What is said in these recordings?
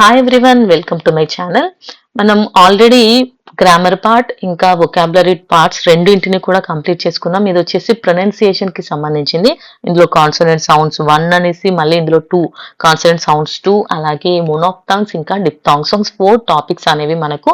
Hi everyone, welcome to my channel. మనం already grammar part ఇంకా vocabulary parts రెండింటిని కూడా కంప్లీట్ చేసుకున్నాం. ఇది వచ్చేసి ప్రొనౌన్సియేషన్ కి సంబంధించింది. ఇందులో కాన్సోనెంట్ సౌండ్స్ 1 అనేసి, మళ్ళీ ఇందులో 2 కాన్సోనెంట్ సౌండ్స్ 2, అలాగే మోనోఫ్థాంగ్స్ ఇంకా డిప్థాంగ్స్ 4 టాపిక్స్ అనేవి మనకు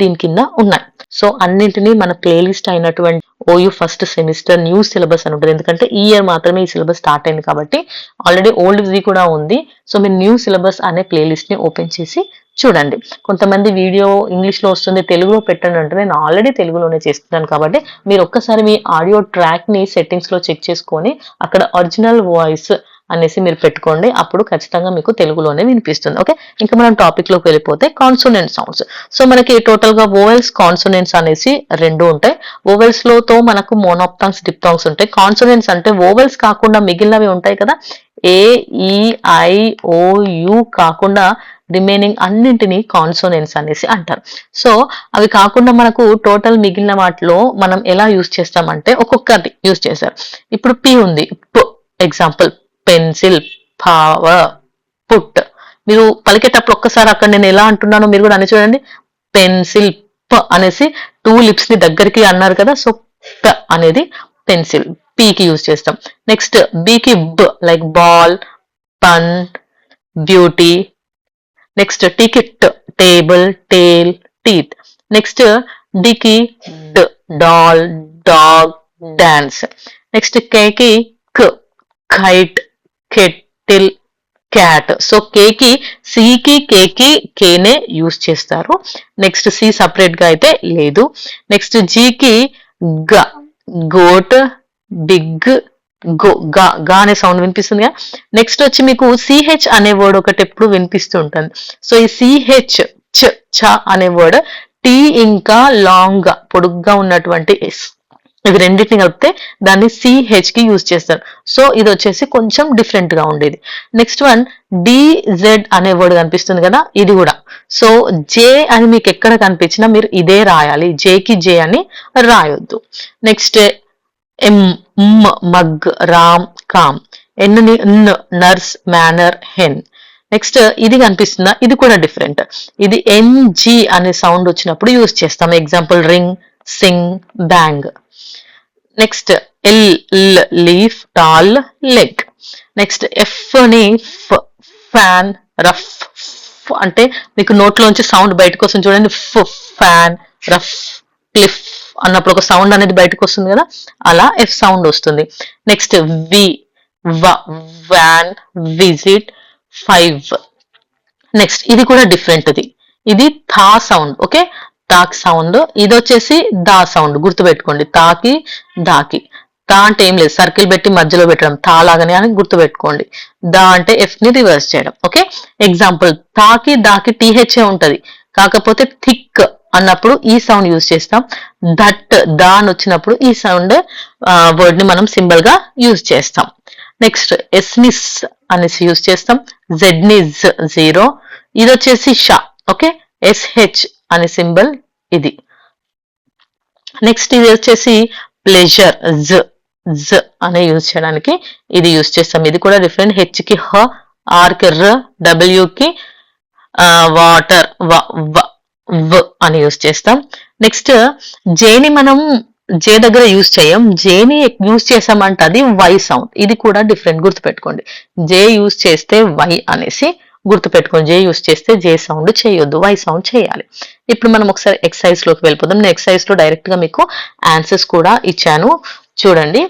దీని కింద ఉన్నాయి. సో అన్నింటినీ మన ప్లేలిస్ట్ అయినటువంటి OU first semester new syllabus అని ఉంటుంది. ఎందుకంటే ఈ ఇయర్ మాత్రమే ఈ సిలబస్ స్టార్ట్ అయింది కాబట్టి ఆల్రెడీ ఓల్డ్ కూడా ఉంది. సో మీరు న్యూ సిలబస్ అనే ప్లేలిస్ట్ ని ఓపెన్ చేసి చూడండి. కొంతమంది వీడియో ఇంగ్లీష్ లో వస్తుంది, తెలుగులో పెట్టండి అంటే నేను ఆల్రెడీ తెలుగులోనే చేస్తున్నాను కాబట్టి మీరు ఒక్కసారి మీ ఆడియో ట్రాక్ ని సెట్టింగ్స్ లో చెక్ చేసుకొని అక్కడ ఒరిజినల్ వాయిస్ అనేసి మీరు పెట్టుకోండి. అప్పుడు ఖచ్చితంగా మీకు తెలుగులోనే వినిపిస్తుంది. ఓకే, ఇంకా మనం టాపిక్ లోకి వెళ్ళిపోతే కాన్సోనెంట్ సౌండ్స్. సో మనకి టోటల్ గా వోవెల్స్ కాన్సోనెంట్స్ అనేసి రెండు ఉంటాయి. వోవెల్స్ లోతో మనకు మోనోఫ్థాంగ్స్ డిప్థాంగ్స్ ఉంటాయి. కాన్సోనెంట్స్ అంటే వోవెల్స్ కాకుండా మిగిలినవి ఉంటాయి కదా, ఏ ఈ ఐ ఓ యు కాకుండా రిమైనింగ్ అన్నింటినీ కాన్సోనెంట్స్ అనేసి అంటారు. సో అవి కాకుండా మనకు టోటల్ మిగిలిన వాటిలో మనం ఎలా యూజ్ చేస్తామంటే ఒక్కొక్కటి యూజ్ చేశారు. ఇప్పుడు పి ఉంది, ఎగ్జాంపుల్ పెన్సిల్, పవర్, పుట్. మీరు పలికేటప్పుడు ఒక్కసారి అక్కడ నేను ఎలా అంటున్నానో మీరు కూడా అని చూడండి. పెన్సిల్ ప అనేసి 2 లిప్స్ ని దగ్గరికి అన్నారు కదా, సో ప అనేది పెన్సిల్, పీకి యూజ్ చేస్తాం. నెక్స్ట్ బీకి బ్, like ball, pun, beauty. Next టీకి ట్, టేబుల్, టేల్, టీత్. నెక్స్ట్ డికి డ్, డాల్, డాగ్, డాన్స్. నెక్స్ట్ కేకి క్, కైట్, కెటిల్, క్యాట్. సో కేకి సికి కేకి కేనే యూజ్ చేస్తారు. నెక్స్ట్ సి సపరేట్ గా అయితే లేదు. నెక్స్ట్ జీకి గ, గోట్, బిగ్, గో, గా గా అనే సౌండ్ వినిపిస్తుంది. నెక్స్ట్ వచ్చి మీకు సిహెచ్ అనే వర్డ్ ఒకటి ఎప్పుడు వినిపిస్తూ ఉంటుంది. సో ఈ సిహెచ్ చ చ అనే వర్డ్ టీ ఇంకా లాంగ్ గా పొడుగ్గా ఉన్నటువంటి ఎస్, ఇవి రెండింటిని కలిపితే దాన్ని సిహెచ్ కి యూజ్ చేస్తారు. సో ఇది వచ్చేసి కొంచెం డిఫరెంట్ గా ఉండేది. నెక్స్ట్ వన్ డిజెడ్ అనే వర్డ్ కనిపిస్తుంది కదా, ఇది కూడా. సో జే అని మీకు ఎక్కడ కనిపించినా మీరు ఇదే రాయాలి, జేకి జే అని రాయొద్దు. నెక్స్ట్ ఎం, మగ్, రామ్, కామ్. ఎన్ ని న్, నర్స్, మేనర్, హెన్. నెక్స్ట్ ఇది కనిపిస్తుందా, ఇది కూడా డిఫరెంట్. ఇది ఎన్జి అనే సౌండ్ వచ్చినప్పుడు యూజ్ చేస్తాం. Example ring, Singh, bang. Next L, leaf, tall, leg. Next F ని ఫ్యాన్, రఫ్. అంటే మీకు నోట్లోంచి సౌండ్ బయటకు వస్తుంది చూడండి, ఫ్యాన్, రఫ్, క్లిఫ్ అన్నప్పుడు ఒక సౌండ్ అనేది బయటకు వస్తుంది కదా, అలా ఎఫ్ సౌండ్ వస్తుంది. నెక్స్ట్ వి, వ్యాన్, విజిట్, 5. నెక్స్ట్ ఇది కూడా డిఫరెంట్. ఇది థా సౌండ్. Okay, తాక్ sound. ఇది వచ్చేసి దా సౌండ్. గుర్తుపెట్టుకోండి, తాకి దాకి. తా అంటే ఏం లేదు, సర్కిల్ పెట్టి మధ్యలో పెట్టడం, తా లాగానే అని గుర్తుపెట్టుకోండి. దా అంటే ఎఫ్ ని రివర్స్ చేయడం. ఓకే, ఎగ్జాంపుల్ తాకి దాకి టీహెచ్ఏ ఉంటది, కాకపోతే థిక్ అన్నప్పుడు ఈ సౌండ్ యూజ్ చేస్తాం. దట్, దా అని వచ్చినప్పుడు ఈ సౌండ్ వర్డ్ ని మనం సింబల్ గా యూజ్ చేస్తాం. నెక్స్ట్ ఎస్నిస్ అనేసి యూజ్ చేస్తాం. జెడ్ ని జీరో. ఇది వచ్చేసి షా. ఓకే, ఎస్హెచ్ అనే సింబల్ ఇది. నెక్స్ట్ ఇది వచ్చేసి ప్లెజర్, జ అనే యూజ్ చేయడానికి ఇది యూజ్ చేస్తాం. ఇది కూడా డిఫరెంట్. హెచ్ కి హ, ఆర్ కి ర, డబ్ల్యూ కి వాటర్, వ్ అని యూజ్ చేస్తాం. నెక్స్ట్ జేని మనం జే దగ్గర యూజ్ చేయం, జేని యూజ్ చేసామంటే అది వై సౌండ్. ఇది కూడా డిఫరెంట్, గుర్తుపెట్టుకోండి. జే యూజ్ చేస్తే వై అనేసి గుర్తుపెట్టుకోండి. జే యూజ్ చేస్తే జే సౌండ్ చేయొద్దు, వై సౌండ్ చేయాలి. ఇప్పుడు మనం ఒకసారి ఎక్సర్సైజ్ లోకి వెళ్ళిపోదాం. నేను ఎక్సర్సైజ్ లో డైరెక్ట్ గా మీకు ఆన్సర్స్ కూడా ఇచ్చాను, చూడండి.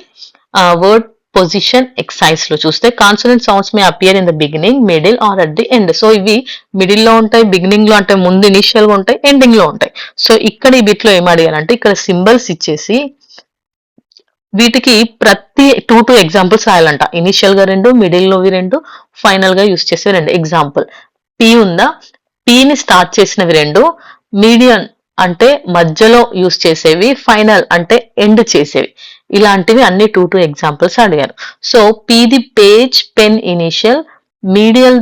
వర్డ్ పొజిషన్ ఎక్సర్సైజ్ లో చూస్తే consonant sounds May appear in the beginning, middle are at the end. So ఇవి మిడిల్ లో ఉంటాయి, బిగినింగ్ లో అంటే ముందు ఇనిషియల్ గా ఉంటాయి, ఎండింగ్ లో ఉంటాయి. సో ఇక్కడ ఈ బిట్ లో ఏం అడిగారంటే ఇక్కడ సింబల్స్ ఇచ్చేసి వీటికి ప్రతి 2 ఎగ్జాంపుల్స్ రాయాలంట. ఇనిషియల్ గా 2, మిడిల్ లోవి 2, ఫైనల్ గా యూజ్ చేసే 2. ఎగ్జాంపుల్ పి ఉందా, పిని స్టార్ట్ చేసినవి 2, మీడియం అంటే మధ్యలో యూజ్ చేసేవి, ఫైనల్ అంటే ఎండ్ చేసేవి. ఇలాంటివి అన్ని 2 ఎగ్జాంపుల్స్ అడిగారు. సో పిది పేజ్, పెన్ ఇనిషియల్, మీడియల్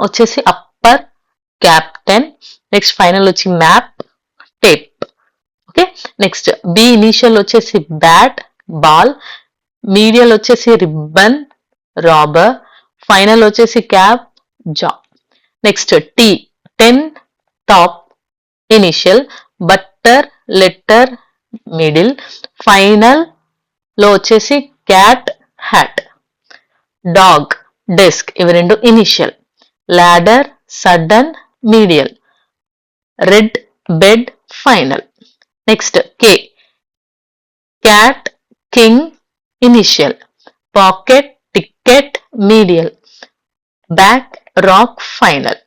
వచ్చేసి అప్పర్, క్యాప్టెన్. నెక్స్ట్ ఫైనల్ వచ్చి map, tape. Okay, next B initial వచ్చేసి బ్యాట్, బాల్. మీడియల్ వచ్చేసి రిబ్బన్, రాబర్. ఫైనల్ వచ్చేసి cap, job. Next T top initial, butter letter middle, final లో వచ్చేసి cat hat, dog desk ఇవి రెండు initial, ladder sudden medial, red bed final. Next K cat king initial, pocket ticket medial, back rock final.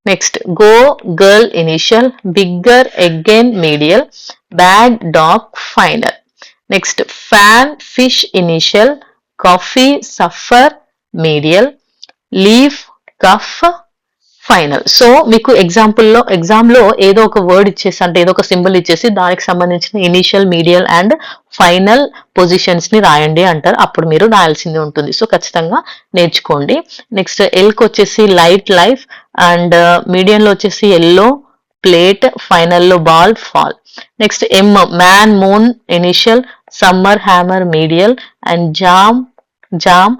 Next go girl initial, bigger again medial, bag dog final. Next fan fish initial, coffee suffer medial, leaf cuff final. So మీకు exam లో ఏదో ఒక word ఇచ్చేసి అంటే ఏదో ఒక symbol ఇచ్చేసి దానికి సంబంధించిన initial medial and final positions ని రాయండి అంటారు. అప్పుడు మీరు రాయాల్సింది ఉంటుంది. సో ఖచ్చితంగా నేర్చుకోండి. నెక్స్ట్ ఎల్ కి వచ్చేసి లైట్ లైఫ్ అండ్ మీడియం లో వచ్చేసి ఎల్లో ప్లేట్, ఫైనల్ లో ball fall. Next M man moon initial, summer hammer medial and jam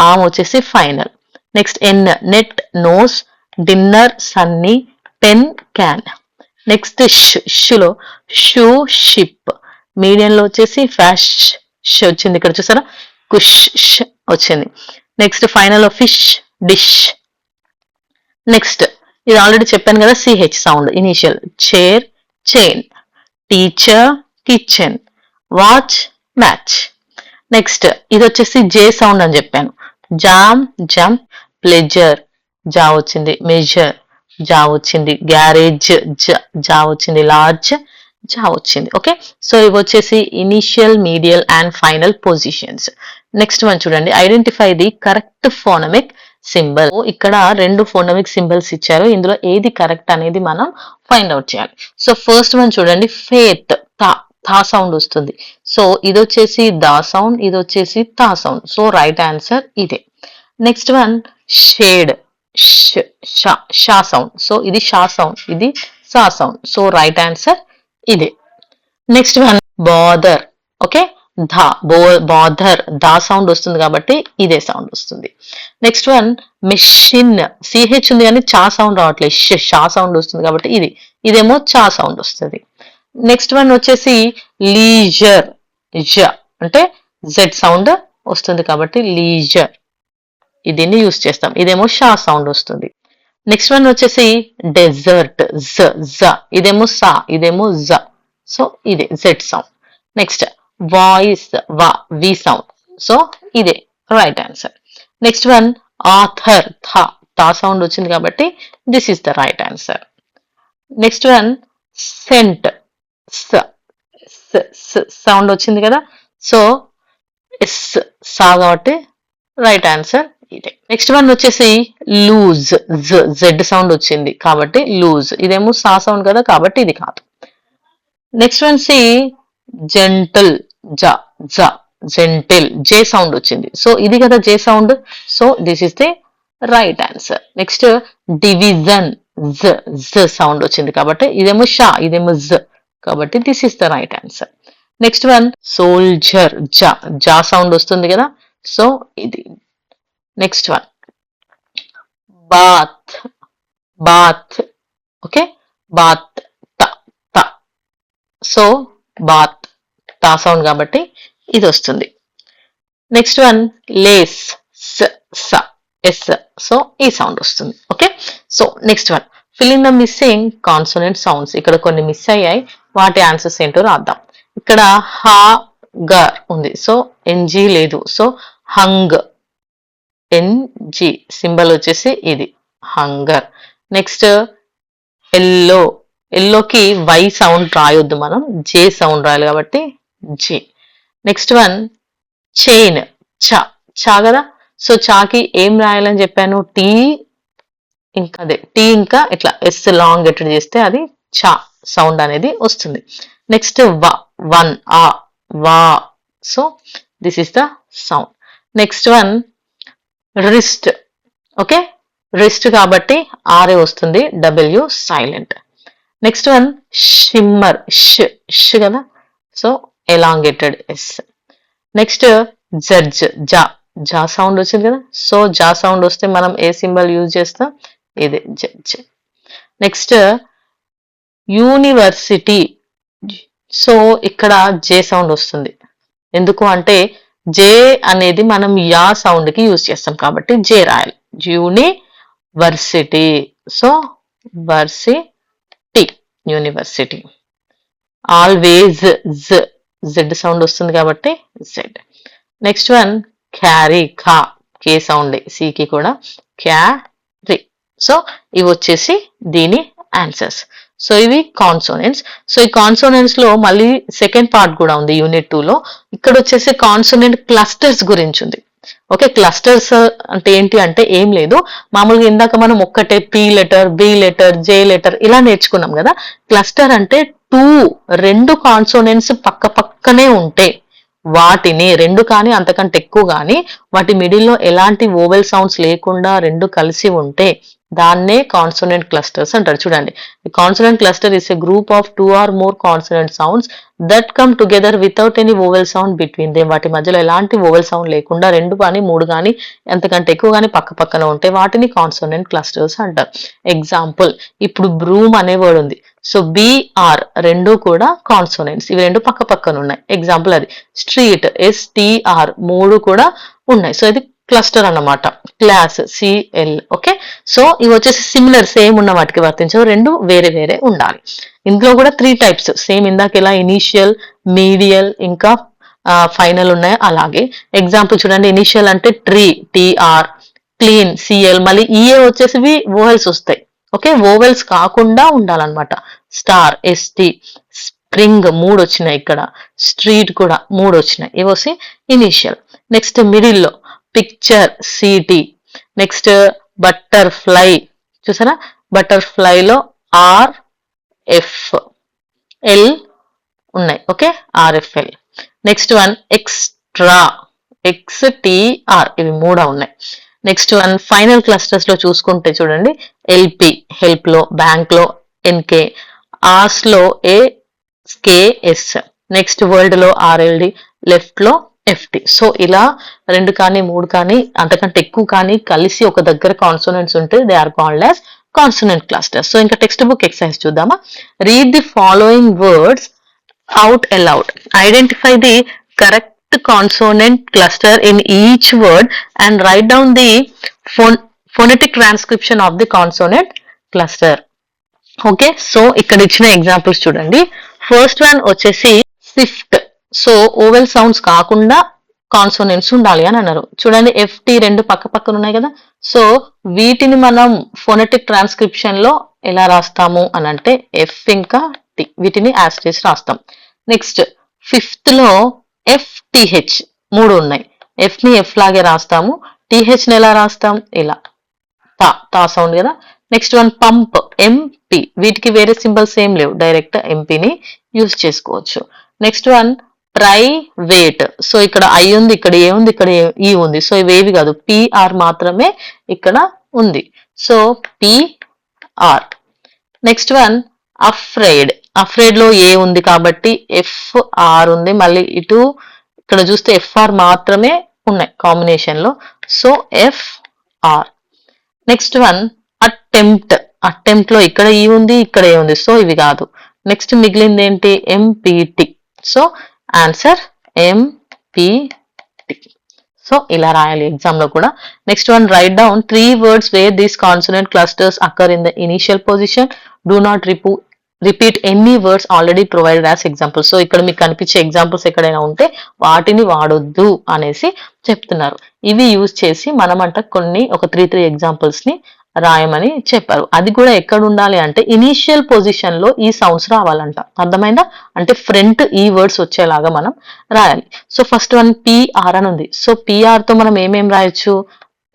am వచ్చేసి final. Next N net nose, dinner sunny, pen can. Next షులో shoe ship, మీడియంలో వచ్చేసి ఫ్యాష్ వచ్చింది ఇక్కడ చూసారా, కుష్ వచ్చింది. నెక్స్ట్ ఫైనల్ లో ఫిష్ డిష్. నెక్స్ట్ ఇది ఆల్రెడీ చెప్పాను కదా, CH sound initial, chair chain, teacher kitchen, watch match. Next ఇది వచ్చేసి జే సౌండ్ అని చెప్పాను, జామ్ జంప్, ప్లెజర్ జా వచ్చింది, మెజర్ జా వచ్చింది, గ్యారేజ్ జా వచ్చింది, లార్జ్ జా వచ్చింది. ఓకే, సో ఇవి వచ్చేసి initial medial and final positions. Next one చూడండి, identify the correct phonemic symbol. ఇక్కడ రెండు ఫోనమిక్ సింబల్స్ ఇచ్చారు, ఇందులో ఏది కరెక్ట్ అనేది మనం ఫైండ్ అవుట్ చేయాలి. సో ఫస్ట్ వన్ చూడండి, ఫేత్ థా సౌండ్ వస్తుంది. సో ఇది వచ్చేసి దా సౌండ్, ఇది వచ్చేసి తా సౌండ్. సో రైట్ ఆన్సర్ ఇదే. నెక్స్ట్ వన్ షేడ్ షా సౌండ్. సో ఇది షా సౌండ్, ఇది సా సౌండ్. సో రైట్ ఆన్సర్ ఇదే. Next one bother. Okay, bother దా సౌండ్ వస్తుంది కాబట్టి ఇదే సౌండ్ వస్తుంది. నెక్స్ట్ వన్ మెషిన్, సిహెచ్ ఉంది కానీ చా సౌండ్ రావట్లేదు, షా సౌండ్ వస్తుంది కాబట్టి ఇదేమో చా సౌండ్ వస్తుంది. నెక్స్ట్ వన్ వచ్చేసి లీజర్, అంటే జెడ్ సౌండ్ వస్తుంది కాబట్టి లీజర్, దీన్ని యూస్ చేస్తాం. ఇదేమో షా సౌండ్ వస్తుంది. నెక్స్ట్ వన్ వచ్చేసి డెజర్ట్, ఇదేమో సా, ఇదేమో జ. సో ఇదే Z sound. Next voice V sound. So ఇదే right answer. Next one author థా సౌండ్ వచ్చింది కాబట్టి this is the right answer. Next one scent sound వచ్చింది కదా, సో ఎస్ సా కాబట్టి రైట్ ఆన్సర్ ఇదే. నెక్స్ట్ వన్ వచ్చేసి లూజ్, జెడ్ సౌండ్ వచ్చింది కాబట్టి లూజ్, ఇదేమో సా సౌండ్ కదా కాబట్టి ఇది కాదు. Next one C gentle, gentle, J sound వచ్చింది. సో ఇది కదా J sound, so this is the right answer. Next division, sound వచ్చింది కాబట్టి ఇదేమో షా, ఇదేమో జ కాబట్టి this is the right answer. Next one soldier, జా సౌండ్ వస్తుంది కదా, సో ఇది. Next one bath, okay, bath so bath తా సౌండ్ కాబట్టి ఇది వస్తుంది. Next one lace, S, so ఈ సౌండ్ వస్తుంది. Okay, so next one fill in the missing consonant sounds. ఇక్కడ కొన్ని మిస్ అయ్యాయి, వాటి ఆన్సర్స్ ఏంటో రాద్దాం. ఇక్కడ గర్ ఉంది, సో ఎన్జీ లేదు, సో హంగ్, ఎన్జి సింబల్ వచ్చేసి ఇది హంగర్. నెక్స్ట్ ఎల్లోకి వై సౌండ్ రాయొద్దు, మనం జే సౌండ్ రాయాలి కాబట్టి జే. నెక్స్ట్ వన్ చైన్, చా కదా, సో చాకి ఏం రాయాలని చెప్పాను, టీ ఇంకా అదే టీ ఇంకా ఇట్లా ఎస్ లాంగ్ ఎట్లా చేస్తే అది చా సౌండ్ అనేది వస్తుంది. నెక్స్ట్ వన్ వా, so this is the sound. Next one wrist, okay, wrist కాబట్టి ఆరే వస్తుంది, W silent. Next one shimmer, కదా, so elongated S. Next judge, జా సౌండ్ వచ్చింది కదా, సో జా సౌండ్ వస్తే మనం ఏ సింబల్ యూజ్ చేస్తాం, ఇది జడ్జ్. Next university. సో ఇక్కడ జే సౌండ్ వస్తుంది. ఎందుకు అంటే జే అనేది మనం యా సౌండ్ కి యూజ్ చేస్తాం కాబట్టి జే రాయాలి. University. So varsity, university. Always Z sound వస్తుంది కాబట్టి జెడ్. నెక్స్ట్ వన్ క్యారీ, ఖా కే సౌండ్, సికి కూడా క్యారీ. సో ఇవి వచ్చేసి దీని ఆన్సర్స్. సో ఇవి కాన్సోనెంట్స్. సో ఈ కాన్సోనెంట్స్ లో మళ్ళీ సెకండ్ పార్ట్ కూడా ఉంది యూనిట్ 2 లో. ఇక్కడ వచ్చేసి కాన్సోనెంట్ క్లస్టర్స్ గురించి ఉంది. ఓకే, క్లస్టర్స్ అంటే ఏంటి అంటే ఏం లేదు, మామూలుగా ఇందాక మనం ఒక్కటే P letter, B letter, J letter ఇలా నేర్చుకున్నాం కదా. క్లస్టర్ అంటే రెండు కాన్సోనెంట్స్ పక్క పక్కనే ఉంటే వాటిని రెండు కానీ అంతకంటే ఎక్కువ కానీ వాటి మిడిల్లో ఎలాంటి ఓవెల్ సౌండ్స్ లేకుండా రెండు కలిసి ఉంటే దాన్నే కాన్సోనెంట్ క్లస్టర్స్ అంటారు. చూడండి, consonant cluster is a group of 2 or more consonant sounds that come together without any vowel sound between them. వాటి మధ్యలో ఎలాంటి ఓవెల్ సౌండ్ లేకుండా రెండు కానీ మూడు కానీ ఎంతకంటే ఎక్కువ కానీ పక్క పక్కన ఉంటే వాటిని కాన్సోనెంట్ క్లస్టర్స్ అంటారు. ఎగ్జాంపుల్, ఇప్పుడు బ్రూమ్ అనే వర్డ్ ఉంది. సో బిఆర్ రెండు కూడా కాన్సోనెంట్స్, ఇవి రెండు పక్క పక్కన ఉన్నాయి. ఎగ్జాంపుల్ అది. స్ట్రీట్ ఎస్టిఆర్ మూడు కూడా ఉన్నాయి. సో ఇది క్లస్టర్ అన్నమాట. Class CL. ఓకే, సో ఇవి వచ్చేసి సిమిలర్, సేమ్ ఉన్న వాటికి వర్తించవు, రెండు వేరే వేరే ఉండాలి. ఇందులో కూడా 3 టైప్స్, సేమ్ ఇందాక ఎలా ఇనీషియల్, మీడియల్ ఇంకా ఫైనల్ ఉన్నాయి అలాగే. ఎగ్జాంపుల్ చూడండి, ఇనీషియల్ అంటే ట్రీ టిఆర్, క్లీన్ సిఎల్, మళ్ళీ ఈఏ వచ్చేసి ఓవెల్స్ వస్తాయి. ఓకే, ఓవెల్స్ కాకుండా ఉండాలన్నమాట. స్టార్ ఎస్టి, స్ప్రింగ్ 3 వచ్చినాయి ఇక్కడ, స్ట్రీట్ కూడా 3 వచ్చినాయి. ఇవి వచ్చి ఇనీషియల్. నెక్స్ట్ మిడిల్ లో పిక్చర్ సిటి, నెక్స్ట్ బటర్ఫ్లై, చూసారా బటర్ఫ్లై లో ఆర్ ఎఫ్ ఎల్ ఉన్నాయి. ఓకే, ఆర్ఎఫ్ఎల్. నెక్స్ట్ వన్ ఎక్స్ట్రా, ఎక్స్టిఆర్, ఇవి 3 ఉన్నాయి. నెక్స్ట్ వన్ ఫైనల్ క్లస్టర్స్ లో చూసుకుంటే చూడండి, ఎల్పి హెల్ప్ లో, బ్యాంక్ లో ఎన్కే, ఆర్స్ లో ఏకేఎస్, నెక్స్ట్ వరల్డ్ లో ఆర్ఎల్డి, లెఫ్ట్ లో ఎఫ్టి. సో ఇలా 2 కానీ 3 కానీ అంతకంటే ఎక్కువ కానీ కలిసి ఒక దగ్గర కాన్సోనెంట్స్ ఉంటే they are called as consonant clusters. So ఇంకా టెక్స్ట్ బుక్ ఎక్సర్సైజ్ చూద్దామా. Read the following words out aloud. Identify the correct consonant cluster in each word and write down the phonetic transcription of the consonant cluster. Okay, so ఇక్కడ ఇచ్చిన examples చూడండి. First one వచ్చేసి Swift. So vowel sounds కాకుండా consonants ఉండాలి అని అన్నారు. చూడండి, ఎఫ్టి రెండు పక్క పక్కన ఉన్నాయి కదా. సో వీటిని మనం ఫోనెటిక్ ట్రాన్స్క్రిప్షన్ లో ఎలా రాస్తాము అని అంటే ఎఫ్ ఇంకా టి, వీటిని యాజ్ చేసి రాస్తాం. నెక్స్ట్ ఫిఫ్త్ లో ఎఫ్టిహెచ్ 3 ఉన్నాయి. ఎఫ్ ని ఎఫ్ లాగే రాస్తాము, టిహెచ్ ని ఎలా రాస్తాం ఇలా, తా సౌండ్ కదా. నెక్స్ట్ వన్ పంప్ ఎంపి, వీటికి వేరే సింబల్స్ ఏం లేవు, డైరెక్ట్ ఎంపీని యూజ్ చేసుకోవచ్చు. Next one private. సో ఇక్కడ ఐ ఉంది, ఇక్కడ ఏ ఉంది, ఇక్కడ ఈ ఉంది. సో ఇవేవి కాదు, పిఆర్ మాత్రమే ఇక్కడ ఉంది. So PR. Next one afraid. Afraid లో ఏ ఉంది కాబట్టి ఎఫ్ఆర్ ఉంది, మళ్ళీ ఇటు ఇక్కడ చూస్తే ఎఫ్ఆర్ మాత్రమే ఉన్నాయి కాంబినేషన్ లో. So FR. Next one attempt. Attempt లో ఇక్కడ ఈ ఉంది, ఇక్కడ ఏ ఉంది. సో ఇవి కాదు. నెక్స్ట్ మిగిలింది ఏంటి, empty. So answer empty. So ఇలా రాయాలి ఎగ్జామ్ లో కూడా. Next one write down 3 words where these consonant clusters occur in the initial position. Do not repeat any words already provided as examples. So ఇక్కడ మీకు కనిపించే examples ఎక్కడైనా ఉంటే వాటిని వాడొద్దు అనేసి చెప్తున్నారు. ఇవి యూజ్ చేసి మనమంట ఒక 3 ఎగ్జాంపుల్స్ ని రాయమని చెప్పారు. అది కూడా ఎక్కడ ఉండాలి అంటే ఇనీషియల్ పొజిషన్ లో ఈ సౌండ్స్ రావాలంట. అర్థమైందా? అంటే ఫ్రంట్ ఈ వర్డ్స్ వచ్చేలాగా మనం రాయాలి. సో ఫస్ట్ వన్ పిఆర్ అని ఉంది. సో పిఆర్ తో మనం ఏమేం రాయొచ్చు,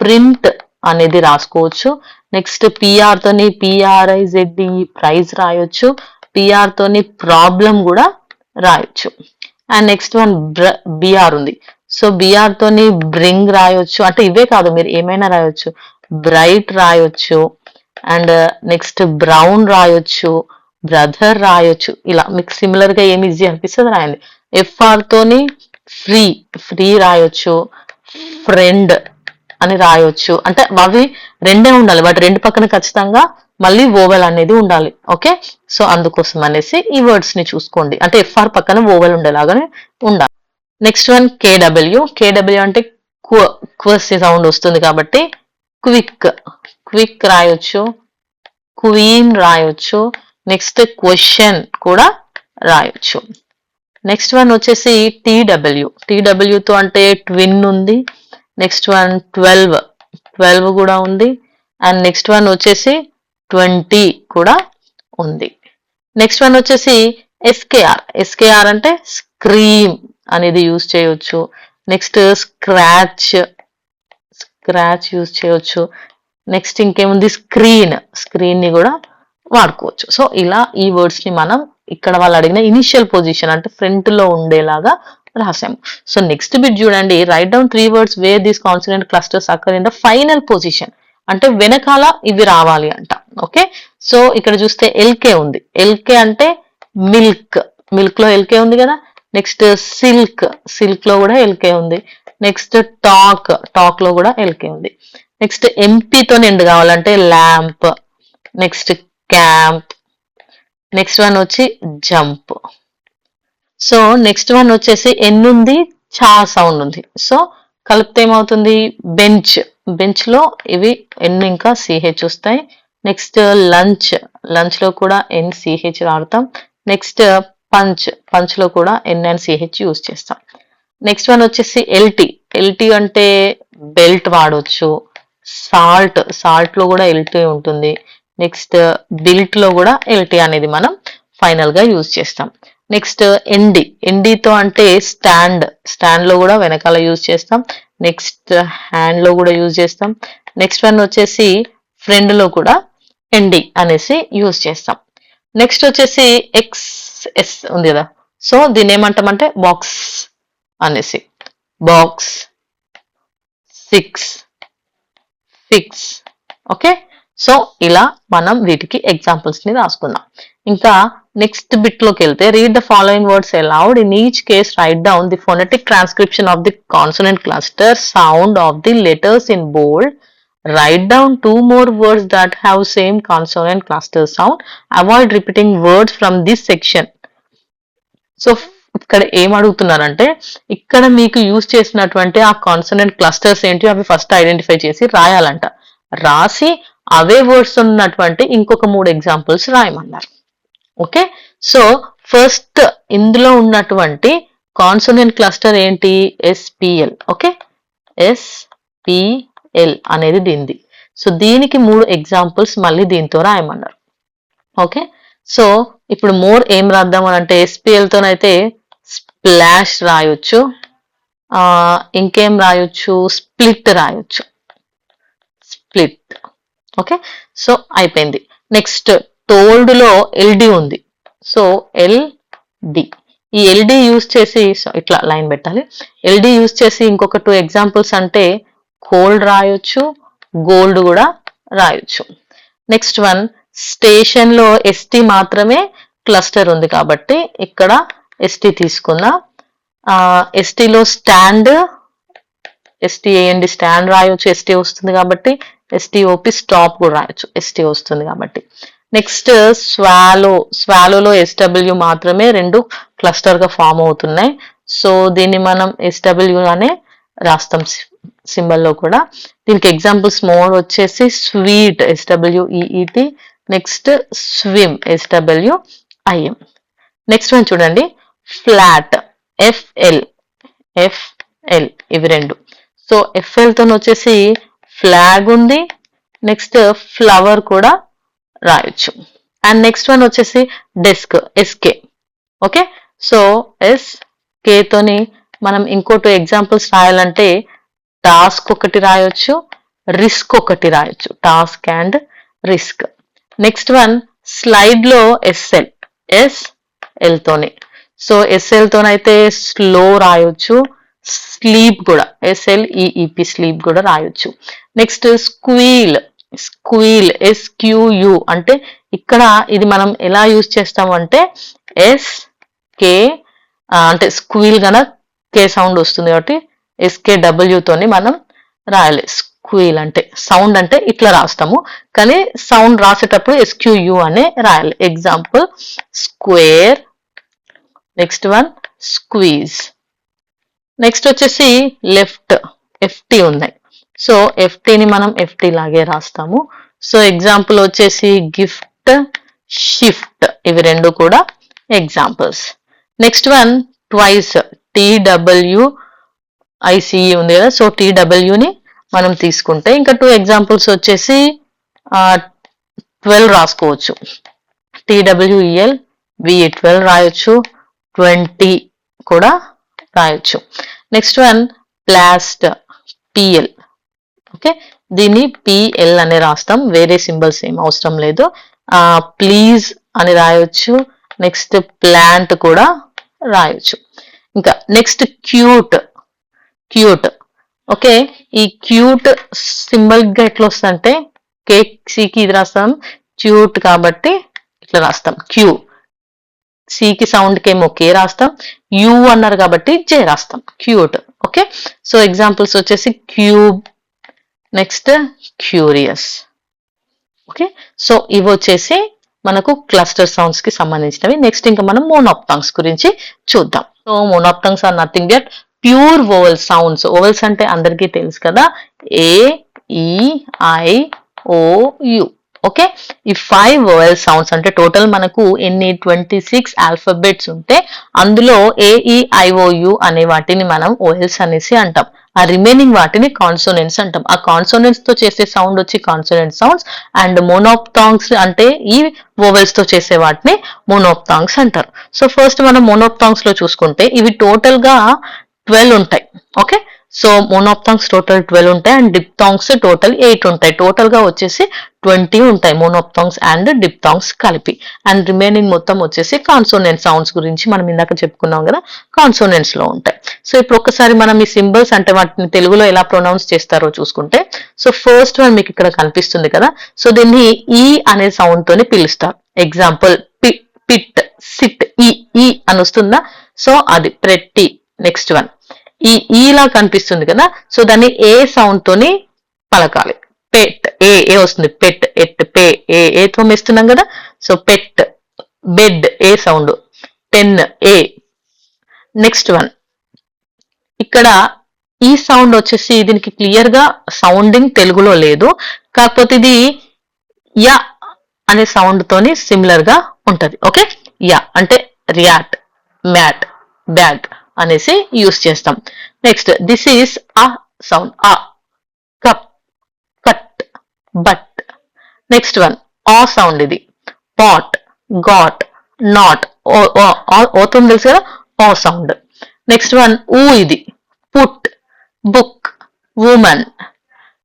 ప్రింట్ అనేది రాసుకోవచ్చు. నెక్స్ట్ పిఆర్ తోని పిఆర్ఐజెడ్డి ప్రైజ్ రాయొచ్చు. పిఆర్ తోని ప్రాబ్లం కూడా రాయొచ్చు. అండ్ నెక్స్ట్ వన్ బిఆర్ ఉంది. సో బిఆర్ తోని బ్రింగ్ రాయొచ్చు. అంటే ఇవే కాదు, మీరు ఏమైనా రాయొచ్చు. బ్రైట్ రాయొచ్చు. అండ్ నెక్స్ట్ బ్రౌన్ రాయొచ్చు, బ్రదర్ రాయొచ్చు. ఇలా మీకు సిమిలర్ గా ఏమి ఈజీ అనిపిస్తుంది రాయండి. ఎఫ్ఆర్ తోని ఫ్రీ రాయొచ్చు. ఫ్రెండ్ అని రాయొచ్చు. అంటే అవి రెండే ఉండాలి, వాటి రెండు పక్కన ఖచ్చితంగా మళ్ళీ ఓవెల్ అనేది ఉండాలి. ఓకే, సో అందుకోసం అనేసి ఈ వర్డ్స్ ని చూసుకోండి, అంటే ఎఫ్ఆర్ పక్కన ఓవెల్ ఉండేలాగానే ఉండాలి. Next one కేడబ్ల్యూ. కేడబ్ల్యూ అంటే క్వస్ సౌండ్ వస్తుంది కాబట్టి క్విక్, క్విక్ రాయొచ్చు, క్వీన్ రాయొచ్చు. నెక్స్ట్ క్వశ్చన్ కూడా రాయొచ్చు. నెక్స్ట్ వన్ వచ్చేసి టీడబ్ల్యూ. టీడబ్ల్యూతో అంటే ట్విన్ ఉంది. నెక్స్ట్ వన్ 12, 12 కూడా ఉంది. అండ్ నెక్స్ట్ వన్ వచ్చేసి 20 కూడా ఉంది. నెక్స్ట్ వన్ వచ్చేసి ఎస్కేఆర్. ఎస్కేఆర్ అంటే స్క్రీమ్ అనేది యూజ్ చేయొచ్చు. నెక్స్ట్ స్క్రాచ్, స్క్రాచ్ యూజ్ చేయొచ్చు. నెక్స్ట్ ఇంకేముంది స్క్రీన్, స్క్రీన్ ని కూడా వాడుకోవచ్చు. సో ఇలా ఈ వర్డ్స్ ని మనం ఇక్కడ వాళ్ళు అడిగిన ఇనిషియల్ పొజిషన్ అంటే ఫ్రంట్ లో ఉండేలాగా రాసాము. సో నెక్స్ట్ బిట్ చూడండి, write down 3 words where these consonant clusters occur in the final position. అంటే వెనకాల ఇవి రావాలి అంట. ఓకే, సో ఇక్కడ చూస్తే ఎల్కే ఉంది. ఎల్కే అంటే మిల్క్, మిల్క్ లో ఎల్కే ఉంది కదా. నెక్స్ట్ సిల్క్, సిల్క్ లో కూడా ఎల్కే ఉంది. నెక్స్ట్ టాక్, టాక్ లో కూడా ఎల్కే ఉంది. నెక్స్ట్ ఎంపీతో ఎండ్ కావాలంటే lamp. Next camp. Next one వచ్చి జంప్. సో నెక్స్ట్ వన్ వచ్చేసి ఎన్ ఉంది, చా సౌండ్ ఉంది. సో కలిపితే ఏమవుతుంది బెంచ్. బెంచ్ లో ఇవి ఎన్ ఇంకా సిహెచ్ వస్తాయి. నెక్స్ట్ లంచ్, లంచ్ లో కూడా ఎన్ సిహెచ్ వాడతాం. నెక్స్ట్ పంచ్, పంచ్ లో కూడా ఎన్ అండ్ సిహెచ్ యూజ్ చేస్తాం. నెక్స్ట్ వన్ వచ్చేసి ఎల్టీ. ఎల్టీ అంటే బెల్ట్ వాడవచ్చు. సాల్ట్, సాల్ట్ లో కూడా ఎల్టీ ఉంటుంది. నెక్స్ట్ బిల్ట్ లో కూడా ఎల్టీ అనేది మనం ఫైనల్ గా యూజ్ చేస్తాం. నెక్స్ట్ ఎన్డి, ఎన్డితో అంటే స్టాండ్, స్టాండ్ లో కూడా వెనకాల యూజ్ చేస్తాం. నెక్స్ట్ హ్యాండ్ లో కూడా యూజ్ చేస్తాం. నెక్స్ట్ వన్ వచ్చేసి ఫ్రెండ్ లో కూడా ఎన్డి అనేసి యూజ్ చేస్తాం. నెక్స్ట్ వచ్చేసి ఎక్స్ఎస్ ఉంది కదా, సో దీన్ని ఏమంటామంటే బాక్స్ అనేసి. Box, six, fix. Okay, so ఇలా మనం వీటికి ఎగ్జాంపుల్స్ ని రాసుకుందాం. ఇంకా నెక్స్ట్ బిట్ లోకి వెళ్తే read the following words allowed. In each case right down the phonetic transcription of the consonant cluster sound of the letters in bold. Write down 2 more words that have same consonant cluster sound. Avoid repeating words from this section. So ఇక్కడ ఏం అడుగుతున్నారంటే ఇక్కడ మీకు use చేసినటువంటి ఆ consonant clusters ఏంటి అవి first identify చేసి రాయాలంట. రాసి అవే వర్డ్స్ ఉన్నటువంటి ఇంకొక 3 ఎగ్జాంపుల్స్ రాయమన్నారు. ఓకే, సో ఫస్ట్ ఇందులో ఉన్నటువంటి కాన్సోనెంట్ క్లస్టర్ ఏంటి ఎస్పిఎల్. ఓకే, ఎస్పిఎల్ అనేది దీనిది. సో దీనికి 3 ఎగ్జాంపుల్స్ మళ్ళీ దీంతో రాయమన్నారు. ఓకే, సో ఇప్పుడు మోర్ ఏం రాద్దాం అని అంటే ఎస్పిఎల్ తోనైతే స్ప్లాష్ రాయొచ్చు, ఇంకేం రాయొచ్చు స్ప్లిట్ రాయొచ్చు, స్ప్లిట్. ఓకే, సో అయిపోయింది. నెక్స్ట్ టోల్డ్ లో ఎల్డి ఉంది, సో ఎల్డి. ఈ ఎల్డి యూజ్ చేసి ఇట్లా లైన్ పెట్టాలి. ఎల్డి యూజ్ చేసి ఇంకొక 2 ఎగ్జాంపుల్స్ అంటే కోల్డ్ రాయొచ్చు, గోల్డ్ కూడా రాయొచ్చు. నెక్స్ట్ వన్ స్టేషన్ లో ఎస్టీ మాత్రమే క్లస్టర్ ఉంది కాబట్టి ఇక్కడ ఎస్టీ తీసుకుందాం. ఎస్టీలో స్టాండ్, ఎస్టీఏఎండి స్టాండ్ రాయొచ్చు, ఎస్టీ వస్తుంది కాబట్టి. ఎస్టీఓపి స్టాప్ కూడా రాయొచ్చు, ఎస్టీ వస్తుంది కాబట్టి. నెక్స్ట్ స్వాలో, స్వాలోలో ఎస్డబ్ల్యూ మాత్రమే 2 క్లస్టర్ గా ఫామ్ అవుతున్నాయి. సో దీన్ని మనం ఎస్డబ్ల్యూ అనే రాస్తాం సింబల్ లో కూడా. దీనికి ఎగ్జాంపుల్స్ మోడ్ వచ్చేసి sweet, S W E E T. Next swim, S W I M. Next one చూడండి ఫ్లాట్, ఎఫ్ఎల్, ఎఫ్ఎల్ ఇవి 2. సో ఎఫ్ఎల్ తో వచ్చేసి ఫ్లాగ్ ఉంది, నెక్స్ట్ ఫ్లవర్ కూడా రాయొచ్చు. అండ్ నెక్స్ట్ వన్ వచ్చేసి desk, SK. Okay, so SK తోని మనం ఇంకో 2 ఎగ్జాంపుల్స్ రాయాలంటే టాస్క్ ఒకటి రాయొచ్చు, రిస్క్ ఒకటి రాయొచ్చు, task and risk. Next one slide లో ఎస్ఎల్, ఎస్ఎల్ తోని. సో ఎస్ఎల్ తోనైతే స్లో రాయొచ్చు, స్లీప్ కూడా ఎస్ఎల్ఈఈపి స్లీప్ కూడా రాయొచ్చు. నెక్స్ట్ స్క్వీల్, స్క్వీల్ ఎస్క్యూయు అంటే ఇక్కడ ఇది మనం ఎలా యూజ్ చేస్తాము అంటే ఎస్కే అంటే స్క్వీల్ గన కే సౌండ్ వస్తుంది కాబట్టి ఎస్కేడబ్ల్యూ తోని మనం రాయాలి. స్క్వీల్ అంటే సౌండ్ అంటే ఇట్లా రాస్తాము, కానీ సౌండ్ రాసేటప్పుడు SQU అనే రాయాలి. Example square, next one squeeze. Next వచ్చేసి లెఫ్ట్ FT ఉన్నాయి. సో FTని మనం FT లాగే రాస్తాము. సో ఎగ్జాంపుల్ వచ్చేసి గిఫ్ట్, షిఫ్ట్, ఇవి రెండు కూడా examples. Next one twice, TWICE ఉంది కదా, సో TWని మనం తీసుకుంటే ఇంకా 2 ఎగ్జాంపుల్స్ వచ్చేసి 12 రాసుకోవచ్చు. TWEL, V12 రాయొచ్చు, 20 కూడా రాయొచ్చు. నెక్స్ట్ వన్ ప్లాస్ట్, PL. ఓకే, దీన్ని PL అని రాస్తాం, వేరే సింబల్స్ ఏం అవసరం లేదు. ప్లీజ్ అని రాయొచ్చు. నెక్స్ట్ ప్లాంట్ కూడా రాయొచ్చు. ఇంకా నెక్స్ట్ క్యూట్, క్యూట్. ఓకే, ఈ క్యూట్ సింబల్ గా ఎట్లా వస్తుందంటే KCకి ఇది రాస్తాం, క్యూట్ కాబట్టి ఇట్లా రాస్తాం క్యూ. సికి సౌండ్ కేమో K రాస్తాం, యూ అన్నారు కాబట్టి J రాస్తాం, క్యూట్. ఓకే, సో ఎగ్జాంపుల్స్ వచ్చేసి cube, next curious. Okay, so ఇవి వచ్చేసి మనకు క్లస్టర్ సౌండ్స్ కి సంబంధించినవి. నెక్స్ట్ ఇంకా మనం మోనోప్టాంగ్స్ గురించి చూద్దాం. So monophthongs are nothing but pure vowel sounds. Vowels అంటే అందరికీ తెలుసు కదా, AEIOU. ఓకే, ఈ 5 వోవెల్ సౌండ్స్ అంటే టోటల్ మనకు ఎన్ని 26 ఆల్ఫాబెట్స్ ఉంటే అందులో AEIOU అనే వాటిని మనం ఓవెల్స్ అనేసి అంటాం. ఆ రిమైనింగ్ వాటిని కాన్సోనెంట్స్ అంటాం. ఆ కాన్సోనెంట్స్ తో చేసే సౌండ్ వచ్చి కాన్సోనెంట్ సౌండ్స్, అండ్ మోనోప్టాంగ్స్ అంటే ఈ వోవెల్స్ తో చేసే వాటిని మోనోప్టాంగ్స్ అంటారు. సో ఫస్ట్ మనం మోనోప్టాంగ్స్ లో చూసుకుంటే ఇవి టోటల్ గా 12 ఉంటాయి. ఓకే, సో మోనోప్టాంగ్స్ టోటల్ 12 ఉంటాయి అండ్ డిప్టాంగ్స్ టోటల్ 8 ఉంటాయి. టోటల్ గా వచ్చేసి 20 ఉంటాయి మోనోప్టాంగ్స్ అండ్ డిప్టాంగ్స్ కలిపి. అండ్ రిమైనింగ్ మొత్తం వచ్చేసి కాన్సోనెంట్ సౌండ్స్ గురించి మనం ఇందాక చెప్పుకున్నాం కదా, కాన్సోనెంట్స్ లో ఉంటాయి. సో ఇప్పుడు ఒక్కసారి మనం ఈ సింబల్స్ అంటే వాటిని తెలుగులో ఎలా ప్రొనౌన్స్ చేస్తారో చూసుకుంటే, సో ఫస్ట్ వన్ మీకు ఇక్కడ కనిపిస్తుంది కదా, సో దీన్ని ఈ అనే సౌండ్ తోని పిలుస్తారు. ఎగ్జాంపుల్ పిట్, సిట్, ఈ అని వస్తుందా, సో అది ప్రెట్టి. నెక్స్ట్ వన్ ఈ ఈలా కనిపిస్తుంది కదా, సో దాన్ని ఏ సౌండ్ తోని పలకాలి. పెట్, ఏ వస్తుంది, పెట్, ఎట్, పే, ఏతో వేస్తున్నాం కదా, సో పెట్. బెడ్, ఏ సౌండ్. పెన్, ఏ. నెక్స్ట్ వన్ ఇక్కడ ఈ సౌండ్ వచ్చేసి దీనికి క్లియర్ గా సౌండింగ్ తెలుగులో లేదు, కాకపోతే ఇది యా అనే సౌండ్ తోని సిమిలర్ గా ఉంటది. ఓకే, యా అంటే రియాట్, మ్యాట్, బ్యాగ్ అనేసి యూస్ చేస్తాం. నెక్స్ట్ దిస్ ఈస్ ఆ సౌండ్, ఆ. Cup, cut, but. Next one ఆ సౌండ్, ఇది పాట్, గాట్, నాట్, ఓతుంది తెలుసు కదా, ఓ సౌండ్. నెక్స్ట్ వన్ ఇది put, book, women.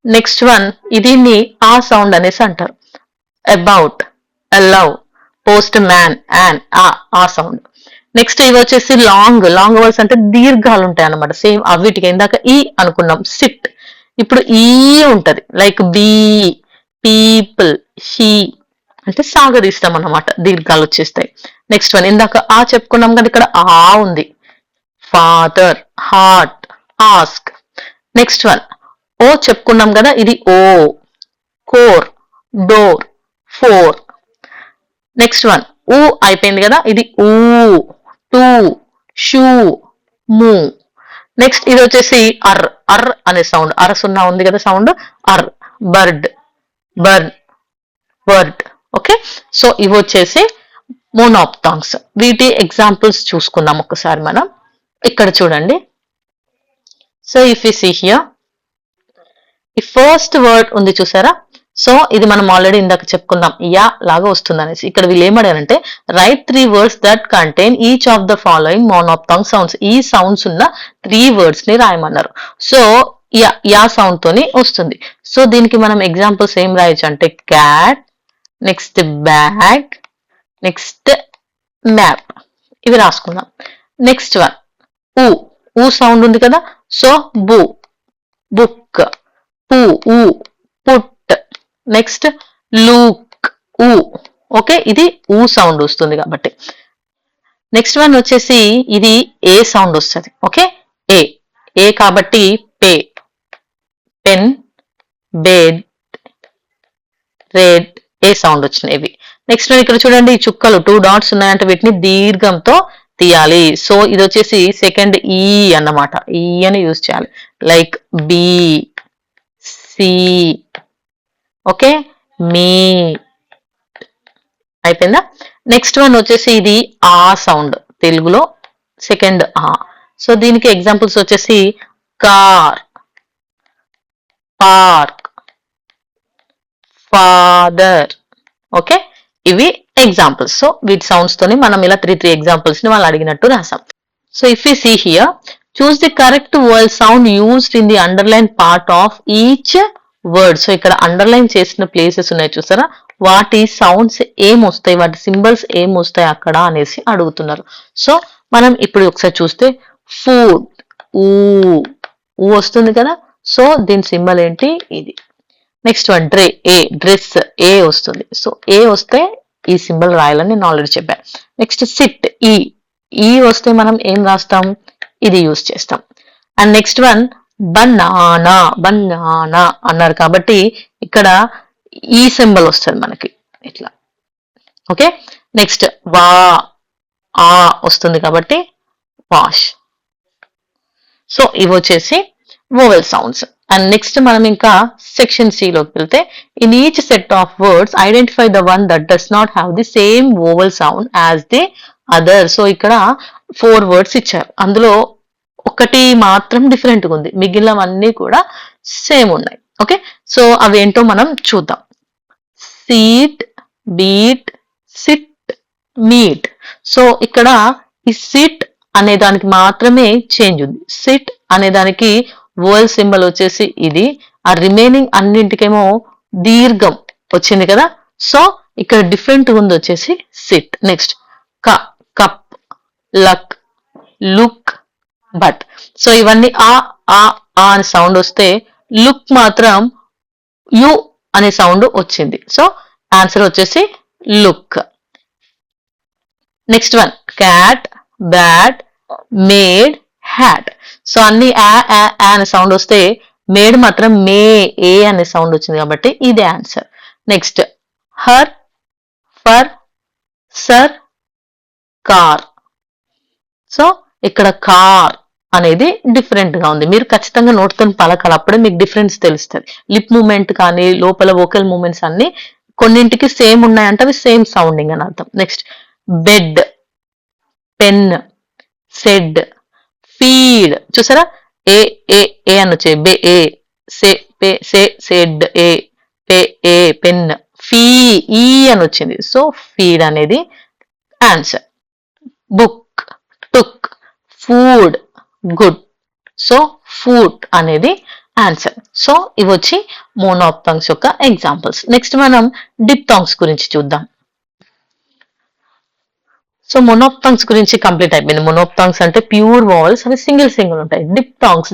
Next one దీన్ని ఆ సౌండ్ అనేసి అంటారు. About, allow, post man, an, ఆ సౌండ్. నెక్స్ట్ ఇవి వచ్చేసి లాంగ్ వర్డ్స్ అంటే దీర్ఘాలు ఉంటాయి అన్నమాట. సేమ్ అవిటికి ఇందాక ఈ అనుకున్నాం, సిట్. ఇప్పుడు ఈ ఉంటది, లైక్ బీ, పీపుల్, షీ అంటే సాగదీస్తాం అన్నమాట, దీర్ఘాలు వచ్చేస్తాయి. నెక్స్ట్ వన్ ఇందాక ఆ చెప్పుకున్నాం కదా, ఇక్కడ ఆ ఉంది, father, heart, ask. Next one ఓ చెప్పుకున్నాం కదా, ఇది ఓ, core, door, four. Next one అయిపోయింది కదా, ఇది ఊ, టూ, షూ, మూ. నెక్స్ట్ ఇది వచ్చేసి అర్ అనే సౌండ్, సున్నా ఉంది కదా sound, bird, burn, word. Okay, so ఇవి వచ్చేసి మోనోప్టాంగ్స్. వీటి ఎగ్జాంపుల్స్ చూసుకుందాం ఒకసారి మనం. ఇక్కడ చూడండి, so if you see here ఈ ఫస్ట్ వర్డ్ ఉంది చూసారా, సో ఇది మనం ఆల్రెడీ ఇందాక చెప్పుకుందాం, యా లాగా వస్తుంది అనేసి. ఇక్కడ వీళ్ళు ఏమడారంటే write 3 words that contain each of the following monophthong sounds. ఈ సౌండ్స్ ఉన్న 3 వర్డ్స్ ని రాయమన్నారు. సో యా సౌండ్ తోని వస్తుంది. సో దీనికి మనం ఎగ్జాంపుల్స్ ఏం రాయొచ్చు అంటే cat, next bag, next map, ఇవి రాసుకుందాం. నెక్స్ట్ వన్ ఊ సౌండ్ ఉంది కదా, so book, put. Next Luke, okay, ఇది సౌండ్ వస్తుంది కాబట్టి. నెక్స్ట్ వన్ వచ్చేసి ఇది ఏ సౌండ్ వస్తుంది. ఓకే, ఏ కాబట్టి పే, పెన్, బెడ్, రెడ్, ఏ సౌండ్ వచ్చినాయి. నెక్స్ట్ ఇక్కడ చూడండి ఈ చుక్కలు 2 డాట్స్ ఉన్నాయంటే వీటిని దీర్ఘంతో తీయాలి. సో ఇది వచ్చేసి సెకండ్ ఈ అన్నమాట. ఈ అని యూజ్ చేయాలి. లైక్ బి, సి, ఓకే, మీ, అయిపోయిందా. నెక్స్ట్ వన్ వచ్చేసి ఇది ఆ సౌండ్, తెలుగులో సెకండ్ ఆ. సో దీనికి ఎగ్జాంపుల్స్ వచ్చేసి కార్, పార్క్, ఫాదర్, ఓకే, ఇవి ఎగ్జాంపుల్స్. సో వీటి సౌండ్స్ తోని మనం ఇలా 3 ఎగ్జాంపుల్స్ ని వాళ్ళు అడిగినట్టు రాసాం. So if you see here, choose the correct word sound used in the underline part of each word. So ఇక్కడ అండర్లైన్ చేసిన ప్లేసెస్ ఉన్నాయి చూసారా, వాటి సౌండ్స్ ఏమొస్తాయి, వాటి సింబల్స్ ఏమొస్తాయి అక్కడ అనేసి అడుగుతున్నారు. సో మనం ఇప్పుడు ఒకసారి చూస్తే ఫుడ్, ఊ వస్తుంది కదా. సో దీని సింబల్ ఏంటి, ఇది. నెక్స్ట్ వన్ డ్రెస్, ఏ వస్తుంది. సో ఏ వస్తే ఈ సింబల్ రాయాలని నేను ఆల్రెడీ చెప్పాను. నెక్స్ట్ సిట్, ఈ వస్తే మనం ఏం రాస్తాం, ఇది యూజ్ చేస్తాం. And next one banana, banana అన్నారు కాబట్టి ఇక్కడ ఈ సింబల్ వస్తుంది మనకి ఇట్లా, ఓకే. నెక్స్ట్ ఆ వస్తుంది కాబట్టి వాష్. సో ఇవి వచ్చేసి వోవెల్ సౌండ్స్. అండ్ నెక్స్ట్ మనం ఇంకా సెక్షన్ సి లోకి వెళ్తే, in each set of words identify the one that does not have the same vowel sound as the other. So ఇక్కడ 4 వర్డ్స్ ఇచ్చారు, అందులో ఒకటి మాత్రం డిఫరెంట్ గా ఉంది, మిగిలినవన్నీ కూడా సేమ్ ఉన్నాయి. ఓకే, సో అవి ఏంటో మనం చూద్దాం. Seat, beat, SIT, meet. So ఇక్కడ ఈ సిట్ అనే దానికి మాత్రమే చేంజ్ ఉంది. సిట్ అనే దానికి వోవెల్ సింబల్ వచ్చేసి ఇది, ఆ రిమైనింగ్ అన్నింటికేమో దీర్ఘం వచ్చింది కదా. సో ఇక్కడ డిఫరెంట్ ఉంది వచ్చేసి SIT. Next cup, luck, look, but. So ఇవన్నీ ఆ అని సౌండ్ వస్తే, లుక్ మాత్రం యు అనే సౌండ్ వచ్చింది. సో ఆన్సర్ వచ్చేసి look. Next one cat, bat, made, hat. So అన్ని అనే సౌండ్ వస్తే, మేడ్ మాత్రం ఏ అనే సౌండ్ వచ్చింది కాబట్టి ఇది answer. Next her, for, sir, car. So ఇక్కడ కార్ అనేది డిఫరెంట్ గా ఉంది. మీరు ఖచ్చితంగా నోట్తో పలకాలి, అప్పుడే మీకు డిఫరెన్స్ తెలుస్తుంది. లిప్ మూమెంట్ కానీ లోపల వోకల్ మూమెంట్స్ అన్ని కొన్నింటికి సేమ్ ఉన్నాయంటే అవి సేమ్ సౌండింగ్ అని అర్థం. Next bed, pen, said, feed. చూసారా, ఏ అని వచ్చాయి, బే ఏ, సే పే సే, సెడ్ ఏ, పే ఏ, పెన్, ఫీ ఈ అని వచ్చింది. సో ఫీడ్ అనేది ఆన్సర్. బుక్, టుక్, ఫుడ్, గుడ్. సో ఫుడ్ అనేది ఆన్సర్. సో ఇవి వచ్చి మోనోప్థాంగ్స్ యొక్క ఎగ్జాంపుల్స్. నెక్స్ట్ మనం డిప్థాంగ్స్ గురించి చూద్దాం. సో మొనోప్థాంగ్స్ గురించి కంప్లీట్ అయిపోయింది. మొనోప్థాంగ్స్ అంటే ప్యూర్ వోవెల్స్, అవి సింగిల్ ఉంటాయి. డిప్థాంగ్స్,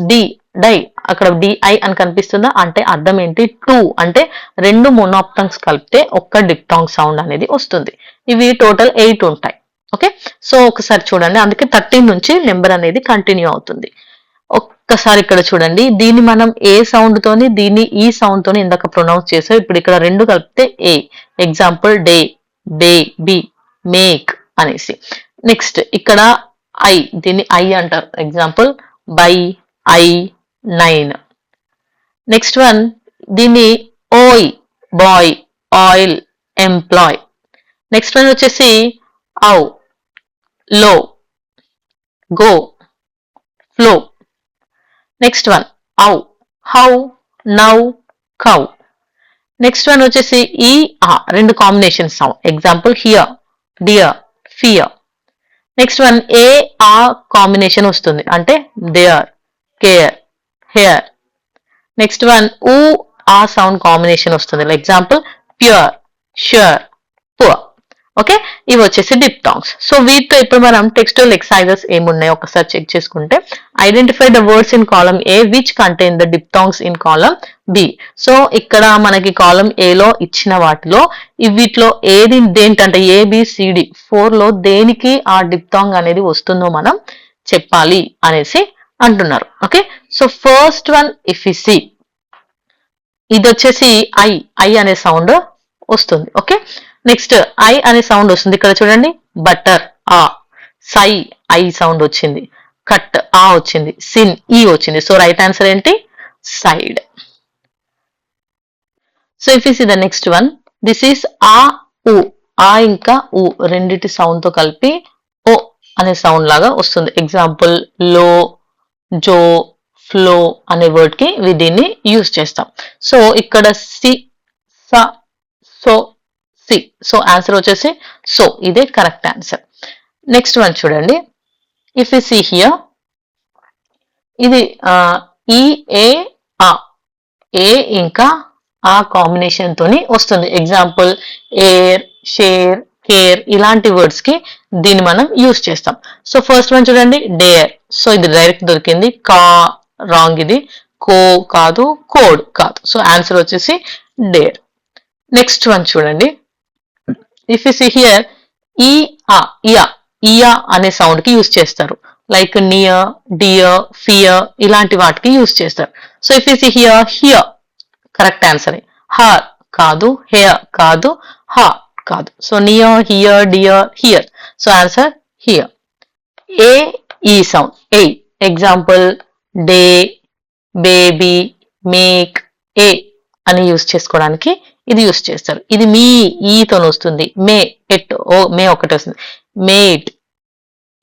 డై, అక్కడ డిఐ అని కనిపిస్తుందా అంటే అర్థం ఏంటి, 2 అంటే 2 మొనోప్థాంగ్స్ కలిపితే ఒక్క డిప్థాంగ్ సౌండ్ అనేది వస్తుంది. ఇవి టోటల్ 8 ఉంటాయి. ఓకే, సో ఒకసారి చూడండి, అందుకే 13 నుంచి నెంబర్ అనేది కంటిన్యూ అవుతుంది. ఒక్కసారి ఇక్కడ చూడండి, దీన్ని మనం ఏ సౌండ్ తోని, దీన్ని ఈ సౌండ్ తోని ఇందాక ప్రొనౌన్స్ చేసాం. ఇప్పుడు ఇక్కడ 2 కలిపితే ఏ. ఎగ్జాంపుల్ డే, బేబీ, మేక్ అనేసి. నెక్స్ట్ ఇక్కడ ఐ, దీన్ని ఐ అంటారు. Example by, eye, 9. Next one దీన్ని ఓయ్, boy, oil, employ. Next one వచ్చేసి ఔ, low, go, flow. Next one ఔ, how, now, cow. Next one వచ్చేసి ఈ ఆ, 2 combination sound. Example here, dear, fear. Next one ఏ ఆ కాంబినేషన్ వస్తుంది అంటే there, care, hair. Next one ఊ ఆ సౌండ్ కాంబినేషన్ వస్తుంది. Example pure, sure, poor. Okay, ఇవి వచ్చేసి డిప్థాంగ్స్. సో వీటితో ఇప్పుడు మనం టెక్స్టువల్ ఎక్సర్సైజెస్ ఏమున్నాయో ఒకసారి చెక్ చేసుకుంటే, identify the words in column A which contain the diphthongs in column B. So ఇక్కడ మనకి కాలమ్ ఏ లో ఇచ్చిన వాటిలో వీటిలో ఏది దేంటంటే ఏబిసిడి 4 లో దేనికి ఆ డిప్థాంగ్ అనేది వస్తుందో మనం చెప్పాలి అనేసి అంటున్నారు. Okay, so first one if you see, ఇది వచ్చేసి ఐ ఐ అనే సౌండ్ వస్తుంది. ఓకే, నెక్స్ట్ ఐ అనే సౌండ్ వస్తుంది. ఇక్కడ చూడండి, బటర్ ఆ, సై ఐ సౌండ్ వచ్చింది, కట్ ఆ వచ్చింది, సిన్ ఈ వచ్చింది. సో రైట్ ఆన్సర్ ఏంటి? Side. So if you see the next one, this is ఆ ఉ. ఆ ఇంకా ఉ రెండిటి సౌండ్ తో కలిపి ఓ అనే సౌండ్ లాగా వస్తుంది. ఎగ్జాంపుల్ లో, జో, ఫ్లో అనే వర్డ్ కి దీన్ని యూజ్ చేస్తాం. సో ఇక్కడ సి, స, సో, సి. సో ఆన్సర్ వచ్చేసి సో, ఇదే కరెక్ట్ ఆన్సర్. నెక్స్ట్ వన్ చూడండి, ఇఫ్ యూ సీ హియర్, ఇది ఈ ఏ ఆ, ఏ ఇంకా ఆ కాంబినేషన్ తోని వస్తుంది. ఎగ్జాంపుల్ ఎయిర్, షేర్, కేర్ ఇలాంటి వర్డ్స్ కి దీన్ని మనం యూజ్ చేస్తాం. సో ఫస్ట్ వన్ చూడండి, డేర్. సో ఇది డైరెక్ట్ దొరికింది. కా రాంగ్, ఇది కో కాదు, కోడ్ కాదు. సో ఆన్సర్ వచ్చేసి డేర్. నెక్స్ట్ వన్ చూడండి, ఇఫ్ యూ సీ హియర్, ఈ ఆ, ఇయా, ఇయా అనే సౌండ్ కి యూజ్ చేస్తారు. లైక్ నియర్, డియర్, ఫియర్ ఇలాంటి వాటికి యూజ్ చేస్తారు. So if you see here, here correct answer. Her కాదు, హెయర్ కాదు, హా కాదు. So near, here, dear, here. So answer here. ఏ ఈ సౌండ్, ఏ. ఎగ్జాంపుల్ డే, బేబీ, మేక్, ఏ అని యూజ్ చేసుకోవడానికి ఇది యూజ్ చేస్తారు. ఇది మీ ఈతో వస్తుంది. మే, ఎట్, ఓ మే ఒకటి వస్తుంది. Mate,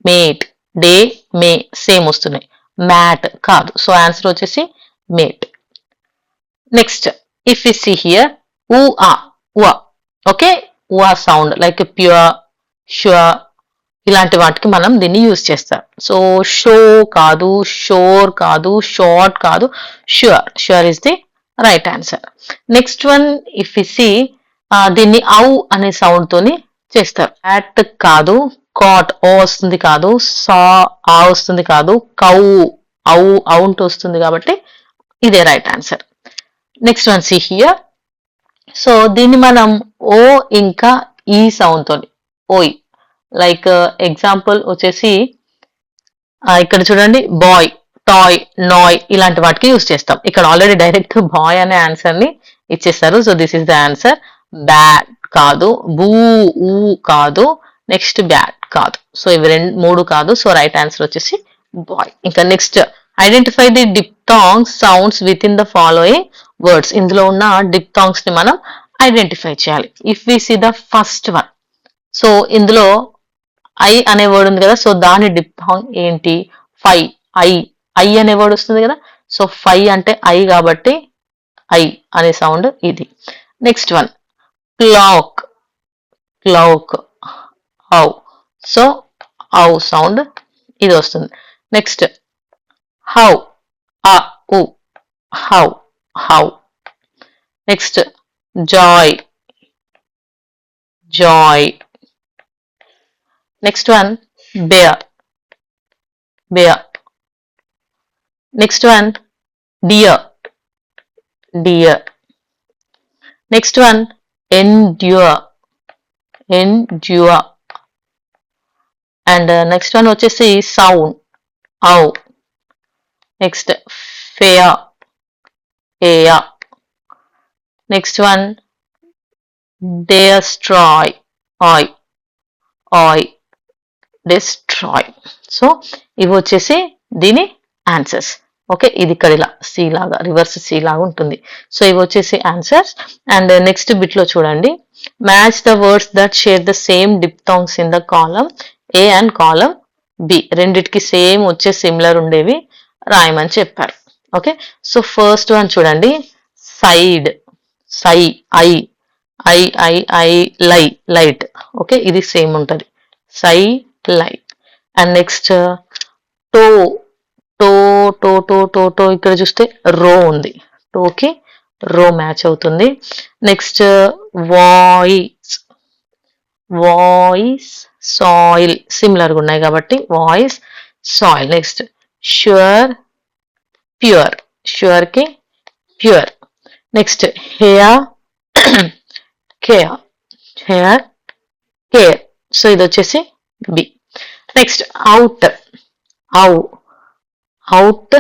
mate, day, may same వస్తున్నాయి. మ్యాట్ కాదు. సో ఆన్సర్ వచ్చేసి mate. Next if you see here, ఊ ఆ, ఉ. ఓకే, ఉ ఆ సౌండ్ లైక్ ప్యూర్, ష్యూర్ ఇలాంటి వాటికి మనం దీన్ని యూజ్ చేస్తాం. సో షో కాదు, షోర్ కాదు, షార్ట్ కాదు, sure. Sure is the right answer. Next one if you see, దీన్ని ఔ అనే సౌండ్ తోని చేస్తారు. యాట్ కాదు, కాట్ ఓ వస్తుంది కాదు, సా ఆ వస్తుంది కాదు, కౌ ఔ అవుంట్ వస్తుంది కాబట్టి ఇదే right answer. Next one see here. So దీన్ని మనం ఓ ఇంకా ఈ సౌండ్ తోని, ఓయ్ లైక్ ఎగ్జాంపుల్ వచ్చేసి ఇక్కడ చూడండి, బాయ్, టాయ్, నాయ్ ఇలాంటి వాటికి యూజ్ చేస్తాం. ఇక్కడ ఆల్రెడీ డైరెక్ట్ బాయ్ అనే ఆన్సర్ ని ఇచ్చేస్తారు. So this is the answer. Bat కాదు, బూ ఊ కాదు, నెక్స్ట్ బ్యాట్ కాదు. సో ఇవి మూడు కాదు. సో రైట్ ఆన్సర్ వచ్చేసి బాయ్. ఇంకా next, identify the diphthong sounds within the following words. ఇందులో ఉన్న డిప్థాంగ్స్ ని మనం ఐడెంటిఫై చేయాలి. If we see the first one, so ఇందులో ఐ అనే వర్డ్ ఉంది కదా, సో దాని డిప్థాంగ్ ఏంటి? ఫై, ఐ, ఐ అనే వర్డ్ వస్తుంది కదా, సో ఫై అంటే ఐ కాబట్టి ఐ అనే సౌండ్ ఇది. నెక్స్ట్ వన్, క్లాక్, క్లౌక్, హౌ, సో హౌ సౌండ్ ఇది వస్తుంది. నెక్స్ట్ హౌ, ఆ ఉ, how, how. Next joy, joy. Next one, bear, bear. Next one, deer, deer. Next one, endure, endure. And next one వచ్చేసి sound, ow. Next, fair, air. Next one, destroy, oi, oi. Destroy. So ఇవి వచ్చేసి దీని answers. Okay, ఇది ఇక్కడ ఇలా C లాగా, reverse C లాగా ఉంటుంది. సో ఇవి వచ్చేసి ఆన్సర్స్. అండ్ నెక్స్ట్ బిట్ లో చూడండి, match the words that share the same diphthongs in the column A and column B. రెండిటికి సేమ్ వచ్చే సిమిలర్ ఉండేవి రాయమని చెప్పారు. ఓకే, సో ఫస్ట్ వన్ చూడండి, సైడ్, సై, ఐ, ఐ, ఐ, ఐ, లై, లైట్. ఓకే, ఇది సేమ్ ఉంటుంది, సై, లైట్. అండ్ నెక్స్ట్ టో, టో, టో, టో, టో, టో. ఇక్కడ చూస్తే రో ఉంది, టోకి రో మ్యాచ్ అవుతుంది. నెక్స్ట్ వాయిస్, వాయిస్, సాయిల్ సిమిలర్గా ఉన్నాయి కాబట్టి voice, soil. Next sure, pure, sure కి pure. Next hair, care, hair, care. So ఇది వచ్చేసి బి. నెక్స్ట్ అవుట్, ఔ, అవుట్,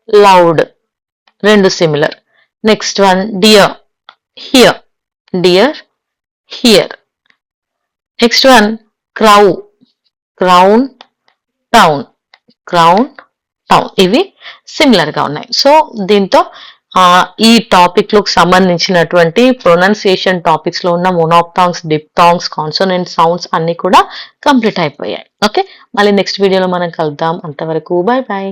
లౌడ్ రెండు similar. Next one dear, here, dear, here. Next one క్రౌ, crown, town, crown, town. ఇవి similar గా ఉన్నాయి. So దీంతో ఈ టాపిక్ లోకి సంబంధించినటువంటి ప్రొనౌన్సియేషన్ టాపిక్స్ లో ఉన్న మోనోప్థాంగ్స్, డిప్థాంగ్స్, కాన్సోనెంట్ సౌండ్స్ అన్ని కూడా కంప్లీట్ అయిపోయాయి. ఓకే, మళ్ళీ నెక్స్ట్ వీడియోలో మనం కలుద్దాం. అంతవరకు బై బై.